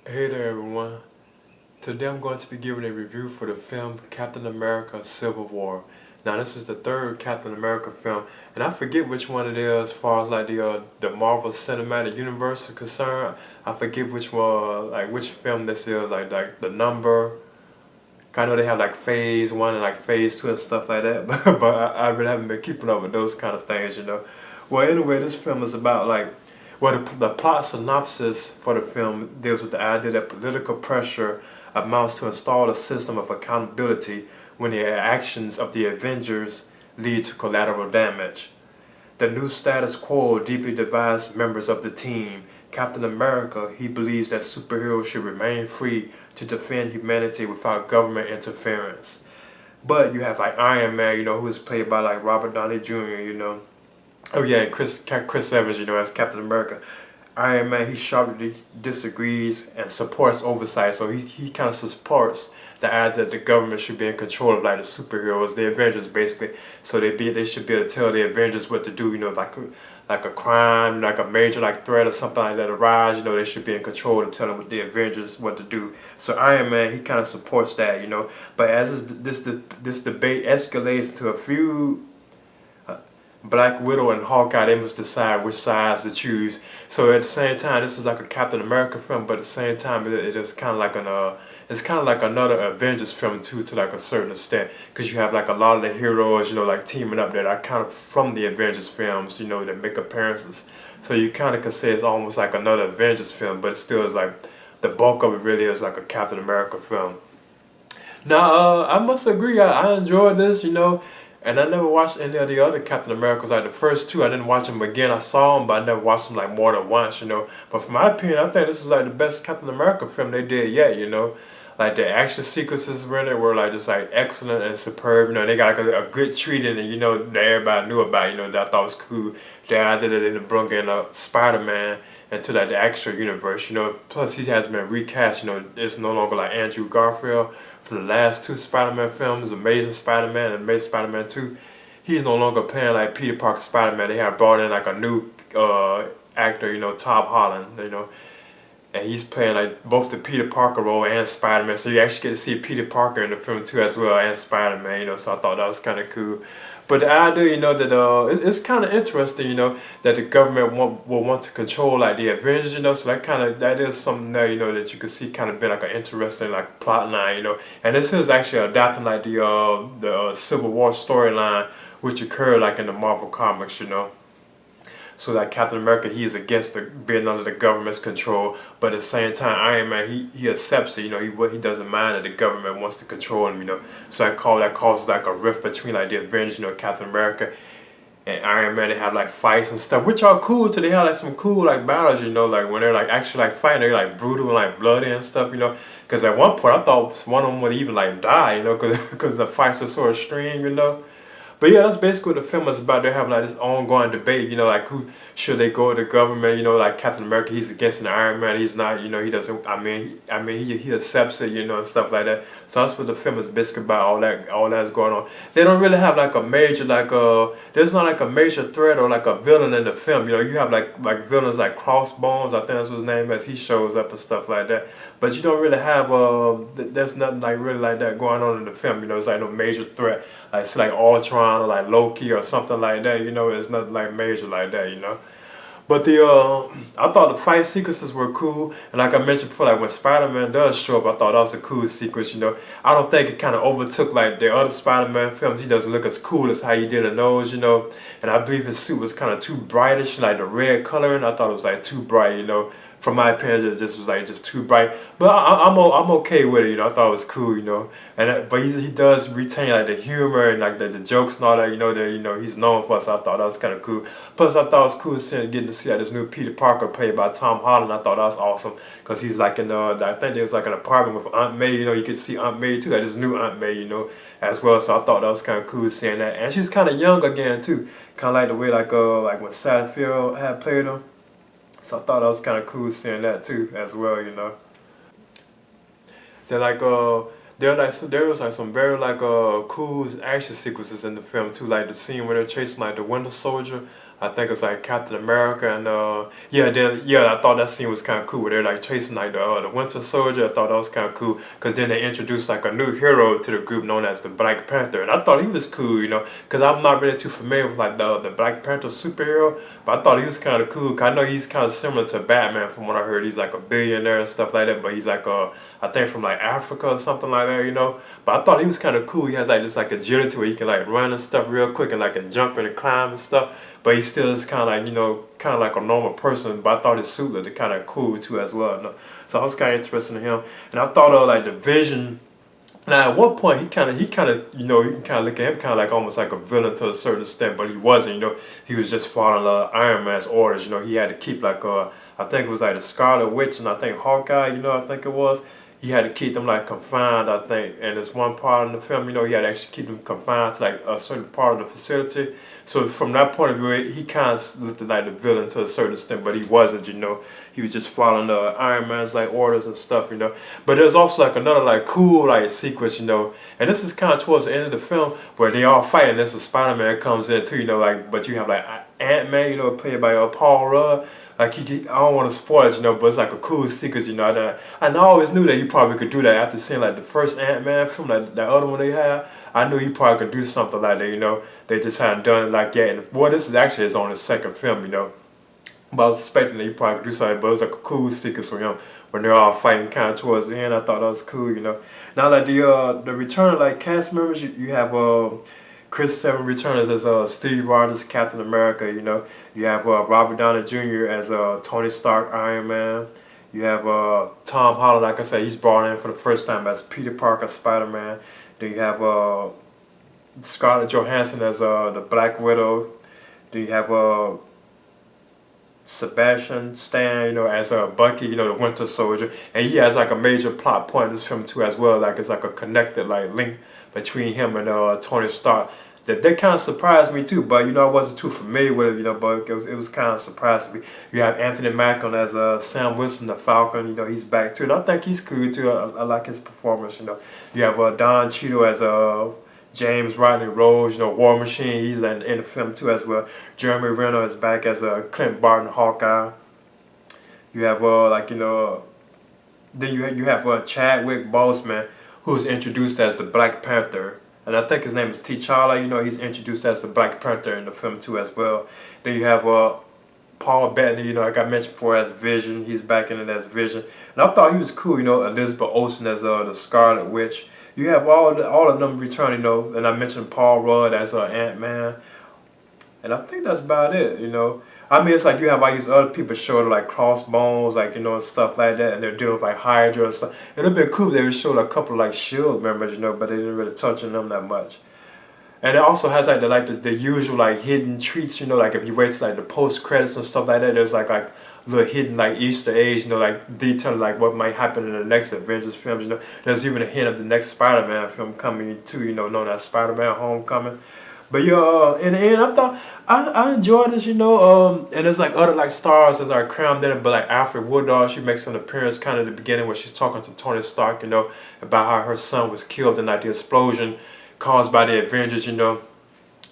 Hey there everyone. Today I'm going to be giving a review for the film Captain America Civil War. Now this is the third Captain America film, and I forget which one it is as far as like the Marvel Cinematic Universe is concerned. I forget which one, like which film this is, like the number. I know they have like phase one and like phase two and stuff like that, but I really haven't been keeping up with those kind of things. Well, anyway, this film is about like, well, the plot synopsis for the film deals with the idea that political pressure amounts to install a system of accountability when the actions of the Avengers lead to collateral damage. The new status quo deeply divides members of the team. Captain America, he believes that superheroes should remain free to defend humanity without government interference. But you have like Iron Man, who is played by like Robert Downey Jr., Oh yeah, and Chris Evans, as Captain America. Iron Man, he sharply disagrees and supports oversight. So he kind of supports the idea that the government should be in control of like the superheroes, the Avengers basically. So they should be able to tell the Avengers what to do. Like a crime, like a major like threat or something like that arise. They should be in control to tell them the Avengers what to do. So Iron Man, he kind of supports that. But as this debate escalates to a few Black Widow and Hawkeye, they must decide which sides to choose. So at the same time, this is like a Captain America film, but at the same time, it is kind of like it's kind of like another Avengers film too, to like a certain extent, because you have like a lot of the heroes, like teaming up that are kind of from the Avengers films, that make appearances. So you kind of can say it's almost like another Avengers film, but it still is like the bulk of it really is like a Captain America film. Now, I must agree. I enjoyed this. And I never watched any of the other Captain Americas. Like the first two, I didn't watch them again. I saw them, but I never watched them like more than once. But from my opinion, I think this is like the best Captain America film they did yet. Like the action sequences in it were like just like excellent and superb. They got like a good treat in it. That everybody knew about. That I thought was cool. The idea that they brought in Spider-Man into like the extra universe. Plus he has been recast. It's no longer like Andrew Garfield from the last two Spider-Man films, Amazing Spider-Man and Amazing Spider-Man 2. He's no longer playing like Peter Parker Spider-Man. They have brought in like a new actor, Tom Holland. And he's playing like both the Peter Parker role and Spider-Man. So you actually get to see Peter Parker in the film too as well, and Spider-Man. So I thought that was kind of cool. But the idea, that it's kind of interesting, that the government will want to control like the Avengers. So that is something there, that you could see kind of been like an interesting like plot line. And this is actually adapting like the Civil War storyline, which occurred like in the Marvel comics. So like Captain America, he is against being under the government's control, but at the same time, Iron Man, he accepts it. He doesn't mind that the government wants to control him. So that causes like a rift between like the Avengers, Captain America and Iron Man. They have like fights and stuff, which are cool too. They have like some cool like battles. Like when they're like actually like fighting, they're like brutal and like bloody and stuff. Because at one point I thought one of them would even like die. Because the fights are so extreme. But yeah, that's basically what the film is about. They're having like this ongoing debate, like who should they go to the government, like Captain America, he's against the Iron Man, he's not, he doesn't. He accepts it, and stuff like that. So that's what the film is basically about. All that's going on. They don't really have like a major there's not like a major threat or like a villain in the film. You have like villains like Crossbones, I think that's what his name is. He shows up and stuff like that. But you don't really have there's nothing like really like that going on in the film. It's like no major threat. Like say like Ultron or like Loki or something like that. It's nothing like major like that. But I thought the fight sequences were cool, and like I mentioned before, like when Spider-Man does show up, I thought that was a cool sequence. I don't think it kind of overtook like the other Spider-Man films. He doesn't look as cool as how he did in those. And I believe his suit was kind of too brightish, like the red coloring. I thought it was like too bright. From my opinion, it just was like just too bright. But I'm okay with it. I thought it was cool. And but he does retain like the humor and like the jokes and all that. That he's known for. So I thought that was kind of cool. Plus, I thought it was cool getting to see like, this new Peter Parker played by Tom Holland. I thought that was awesome because he's like in I think there was like an apartment with Aunt May. You could see Aunt May too, like this new Aunt May. As well. So I thought that was kind of cool seeing that, and she's kind of young again too. Kind of like the way like when Satterfield had played him. So I thought that was kind of cool seeing that too, as well. They're like there was like some very like cool action sequences in the film too, like the scene where they're chasing like the Winter Soldier. I think it's like Captain America and I thought that scene was kind of cool where they're like chasing like the Winter Soldier. I thought that was kind of cool because then they introduced like a new hero to the group known as the Black Panther, and I thought he was cool, because I'm not really too familiar with like the Black Panther superhero, but I thought he was kind of cool. 'Cause I know he's kind of similar to Batman from what I heard. He's like a billionaire and stuff like that, but he's like I think from like Africa or something like that. But I thought he was kind of cool. He has like this like agility where he can like run and stuff real quick and like can jump and climb and stuff. But he still is kind of like kind of like a normal person. But I thought his suit looked kind of cool too as well. So I was kind of interested in him, and I thought like the Vision. Now at one point he kind of you can kind of look at him kind of like almost like a villain to a certain extent, but he wasn't. He was just following Iron Man's orders. He had to keep like I think it was like the Scarlet Witch and I think Hawkeye. I think it was. He had to keep them like confined, I think. And there's one part in the film, he had to actually keep them confined to like a certain part of the facility. So from that point of view, he kind of looked like the villain to a certain extent, but he wasn't. He was just following the Iron Man's like orders and stuff. But there's also like another like cool like sequence, and this is kind of towards the end of the film where they all fight, and this is Spider-Man comes in too, like, but you have like Ant-Man, played by Paul Rudd. Like I don't want to spoil it, but it's like a cool sequence, and I always knew that he probably could do that after seeing like the first Ant-Man film, like that other one they had. I knew he probably could do something like that. They just hadn't done it like that. And this is actually his only second film. But I was suspecting that he probably could do something, but it was like a cool sequence for him when they're all fighting kind of towards the end. I thought that was cool. Now like the return of like cast members, you have Chris Seven returns as Steve Rogers, Captain America. You have Robert Downey Jr. as Tony Stark, Iron Man. You have Tom Holland, like I said, he's brought in for the first time as Peter Parker, Spider-Man. Then you have Scarlett Johansson as the Black Widow. Then you have Sebastian Stan, as Bucky, the Winter Soldier, and he has like a major plot point in this film too as well. Like it's like a connected like link between him and Tony Stark. That kind of surprised me too, but I wasn't too familiar with it, but it was kind of surprising me. You have Anthony Mackie as Sam Wilson, the Falcon, he's back too, and I think he's cool too. I like his performance, You have Don Cheadle as James Rodney Rhodes, War Machine, he's in the film too as well. Jeremy Renner is back as Clint Barton, Hawkeye. You have then you have Chadwick Boseman, who's introduced as the Black Panther. And I think his name is T'Challa. He's introduced as the Black Panther in the film too as well. Then you have Paul Bettany, like I mentioned before, as Vision. He's back in it as Vision. And I thought he was cool, Elizabeth Olsen as the Scarlet Witch. You have all of them returning, and I mentioned Paul Rudd as Ant-Man. And I think that's about it, I mean, it's like you have like these other people showing like Crossbones, like, and stuff like that, and they're dealing with like Hydra and stuff. It'd have been cool if they would show like, a couple of like S.H.I.E.L.D. members, but they didn't really touch on them that much. And it also has like the usual like hidden treats, like if you wait till like the post credits and stuff like that, there's like little hidden like Easter eggs, like detailing like what might happen in the next Avengers films. There's even a hint of the next Spider-Man film coming too, known as Spider-Man Homecoming. But yeah, in the end, I thought I enjoyed this, and there's like other like stars that are crammed in it, but like Alfred Woodard, she makes an appearance kind of at the beginning where she's talking to Tony Stark, about how her son was killed in like the explosion caused by the Avengers, and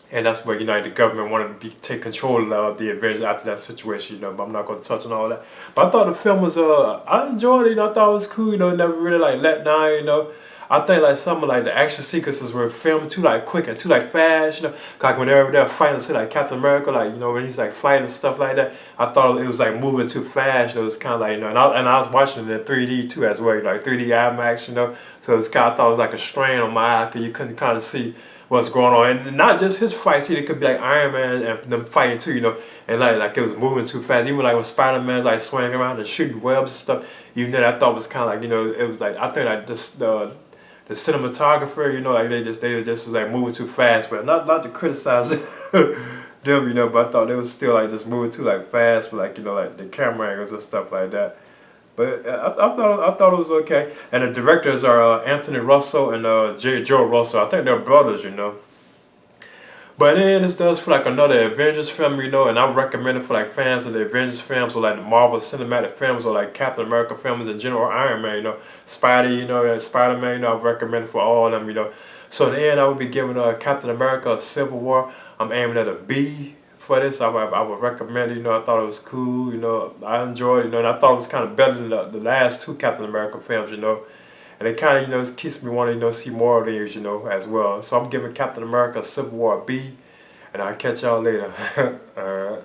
that's where the government wanted to take control of the Avengers after that situation, but I'm not going to touch on all that. But I thought the film was I enjoyed it, I thought it was cool, it never really like let down, I think like some of like the action sequences were filmed too like quick and too like fast, like when they're fighting, say like Captain America, like when he's like fighting and stuff like that. I thought it was like moving too fast. It was kind of like and I was watching it in 3D too as well, like 3D IMAX, So it's kind of, I thought it was like a strain on my eye because you couldn't kind of see what's going on, and not just his fights. It could be like Iron Man and them fighting too, and like it was moving too fast. Even like when Spider-Man's like swinging around and shooting webs and stuff. Even then, I thought it was kind of like it was like I think like just the cinematographer, like they just was like moving too fast, but not to criticize them, but I thought they was still like just moving too like fast, but like like the camera angles and stuff like that. But I thought it was okay. And the directors are Anthony Russell and Joe Russell. I think they're brothers, But then this does feel like another Avengers film, and I recommend it for like fans of the Avengers films or like the Marvel Cinematic films or like Captain America films in general, or Iron Man, Spidey, and Spider-Man, I recommend it for all of them, So in the end, I would be giving Captain America Civil War. I'm aiming at a B for this, I would recommend it. You know, I thought it was cool. You know, I enjoyed it. You know, and I thought it was kind of better than the last two Captain America films. You know, and it kind of, you know, keeps me wanting, you know, see more of these, you know, as well. So I'm giving Captain America Civil War a B, and I'll catch y'all later. Alright.